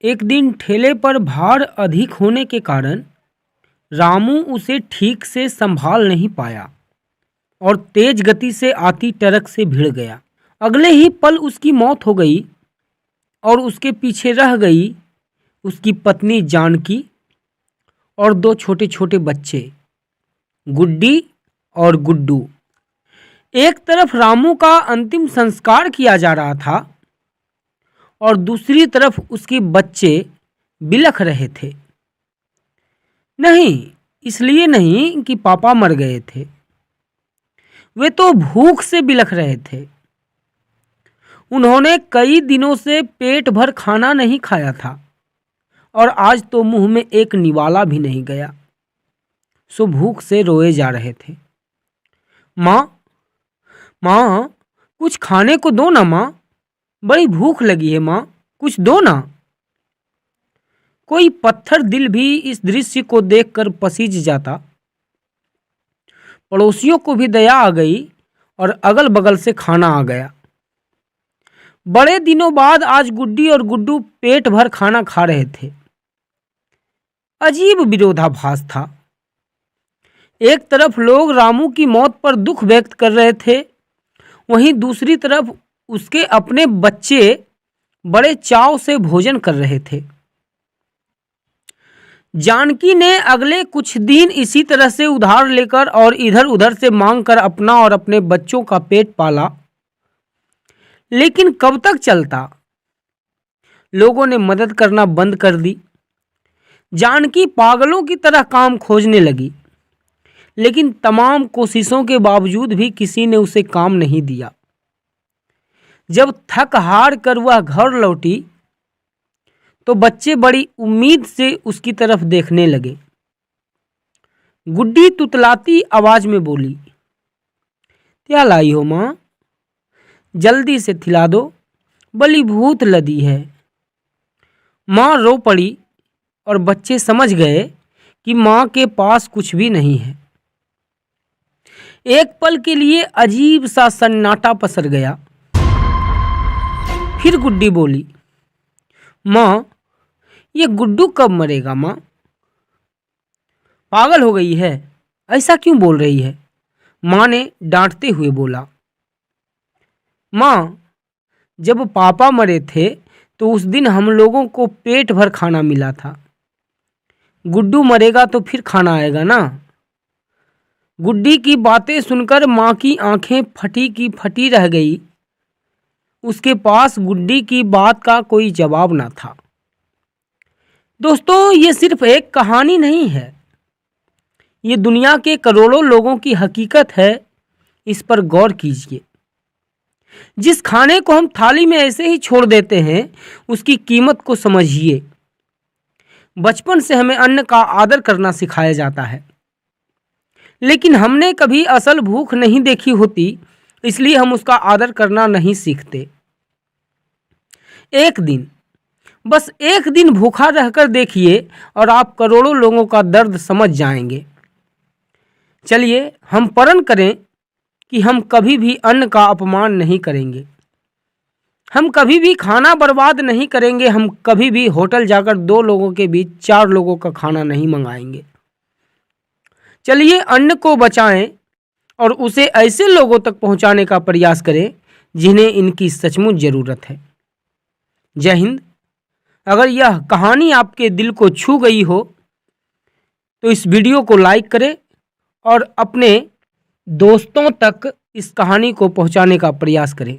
एक दिन ठेले पर भार अधिक होने के कारण रामू उसे ठीक से संभाल नहीं पाया और तेज गति से आती ट्रक से भिड़ गया। अगले ही पल उसकी मौत हो गई और उसके पीछे रह गई उसकी पत्नी जानकी और दो छोटे छोटे बच्चे गुड्डी और गुड्डू। एक तरफ रामू का अंतिम संस्कार किया जा रहा था और दूसरी तरफ उसके बच्चे बिलख रहे थे। नहीं, इसलिए नहीं कि पापा मर गए थे, वे तो भूख से बिलख रहे थे। उन्होंने कई दिनों से पेट भर खाना नहीं खाया था और आज तो मुंह में एक निवाला भी नहीं गया, सो भूख से रोए जा रहे थे। माँ, माँ, कुछ खाने को दो ना माँ, बड़ी भूख लगी है माँ, कुछ दो ना। कोई पत्थर दिल भी इस दृश्य को देखकर पसीज जाता। पड़ोसियों को भी दया आ गई और अगल बगल से खाना आ गया। बड़े दिनों बाद आज गुड्डी और गुड्डू पेट भर खाना खा रहे थे। अजीब विरोधाभास था। एक तरफ लोग रामू की मौत पर दुख व्यक्त कर रहे थे, वहीं दूसरी तरफ उसके अपने बच्चे बड़े चाव से भोजन कर रहे थे। जानकी ने अगले कुछ दिन इसी तरह से उधार लेकर और इधर उधर से मांगकर अपना और अपने बच्चों का पेट पाला। लेकिन कब तक चलता? लोगों ने मदद करना बंद कर दी। जानकी पागलों की तरह काम खोजने लगी, लेकिन तमाम कोशिशों के बावजूद भी किसी ने उसे काम नहीं दिया। जब थक हार कर वह घर लौटी तो बच्चे बड़ी उम्मीद से उसकी तरफ देखने लगे। गुड्डी तुतलाती आवाज में बोली, क्या लाई हो माँ? जल्दी से खिला दो, बड़ी भूख लगी है। माँ रो पड़ी और बच्चे समझ गए कि माँ के पास कुछ भी नहीं है। एक पल के लिए अजीब सा सन्नाटा पसर गया। फिर गुड्डी बोली, माँ, ये गुड्डू कब मरेगा माँ? पागल हो गई है, ऐसा क्यों बोल रही है? माँ ने डांटते हुए बोला। माँ, जब पापा मरे थे तो उस दिन हम लोगों को पेट भर खाना मिला था। गुड्डू मरेगा तो फिर खाना आएगा ना। गुड्डी की बातें सुनकर माँ की आंखें फटी की फटी रह गई। उसके पास गुड्डी की बात का कोई जवाब ना था। दोस्तों, ये सिर्फ एक कहानी नहीं है, ये दुनिया के करोड़ों लोगों की हकीकत है। इस पर गौर कीजिए। जिस खाने को हम थाली में ऐसे ही छोड़ देते हैं, उसकी कीमत को समझिए। बचपन से हमें अन्न का आदर करना सिखाया जाता है, लेकिन हमने कभी असल भूख नहीं देखी होती, इसलिए हम उसका आदर करना नहीं सीखते। एक दिन, बस एक दिन भूखा रहकर देखिए और आप करोड़ों लोगों का दर्द समझ जाएंगे। चलिए हम प्रण करें कि हम कभी भी अन्न का अपमान नहीं करेंगे, हम कभी भी खाना बर्बाद नहीं करेंगे, हम कभी भी होटल जाकर 2 लोगों के बीच 4 लोगों का खाना नहीं मंगाएंगे। चलिए अन्न को बचाएं और उसे ऐसे लोगों तक पहुंचाने का प्रयास करें जिन्हें इनकी सचमुच ज़रूरत है। जय हिंद। अगर यह कहानी आपके दिल को छू गई हो तो इस वीडियो को लाइक करें और अपने दोस्तों तक इस कहानी को पहुंचाने का प्रयास करें।